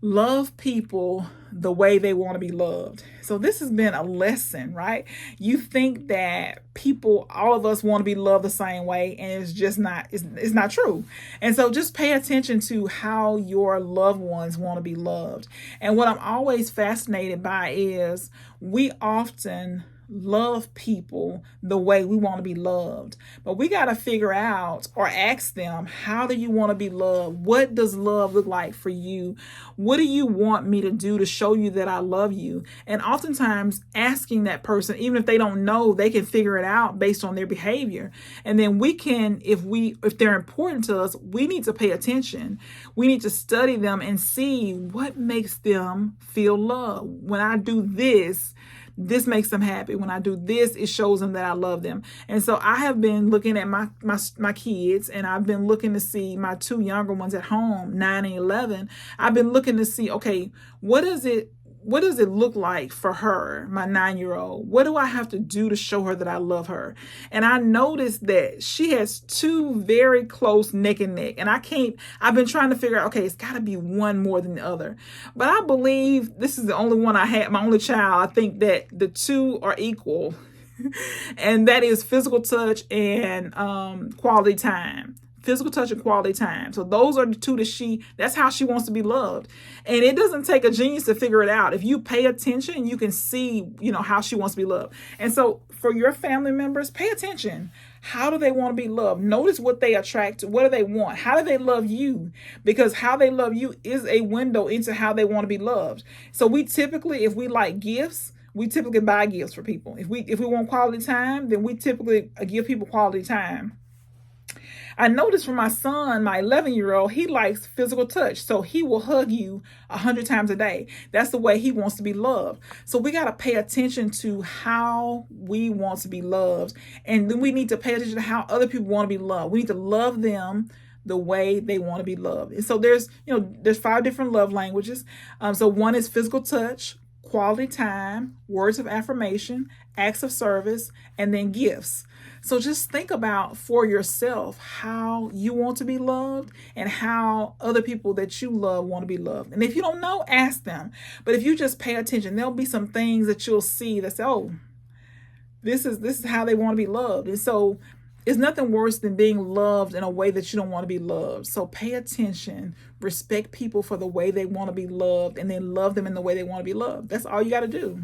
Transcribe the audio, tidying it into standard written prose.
Love people the way they want to be loved. So this has been a lesson, right? You think that people, all of us want to be loved the same way, and it's just not, it's not true. And so just pay attention to how your loved ones want to be loved. And what I'm always fascinated by is we often love people the way we want to be loved. But we got to figure out or ask them, how do you want to be loved? What does love look like for you? What do you want me to do to show you that I love you? And oftentimes asking that person, even if they don't know, they can figure it out based on their behavior. And then we can, if they're important to us, we need to pay attention. We need to study them and see what makes them feel loved. When I do this makes them happy. When I do this, it shows them that I love them. And so I have been looking at my kids, and I've been looking to see my two younger ones at home, 9 and 11. I've been looking to see, okay, what does it look like for her, my 9-year-old? What do I have to do to show her that I love her? And I noticed that she has two very close neck and neck. And I've been trying to figure out, okay, it's got to be one more than the other. But I believe this is the only one I had, my only child. I think that the two are equal. And that is physical touch and quality time. Physical touch and quality time. So those are the two that's how she wants to be loved. And it doesn't take a genius to figure it out. If you pay attention, you can see, how she wants to be loved. And so for your family members, pay attention. How do they want to be loved? Notice what they attract to. What do they want? How do they love you? Because how they love you is a window into how they want to be loved. So we typically, if we like gifts, we typically buy gifts for people. If we want quality time, then we typically give people quality time. I noticed from my son, my 11-year-old, he likes physical touch. So he will hug you 100 times a day. That's the way he wants to be loved. So we got to pay attention to how we want to be loved. And then we need to pay attention to how other people want to be loved. We need to love them the way they want to be loved. And so there's 5 different love languages. So one is physical touch, quality time, words of affirmation, acts of service, and then gifts. So just think about for yourself how you want to be loved and how other people that you love want to be loved. And if you don't know, ask them. But if you just pay attention, there'll be some things that you'll see that say, oh, this is how they want to be loved. And so it's nothing worse than being loved in a way that you don't want to be loved. So pay attention, respect people for the way they want to be loved, and then love them in the way they want to be loved. That's all you got to do.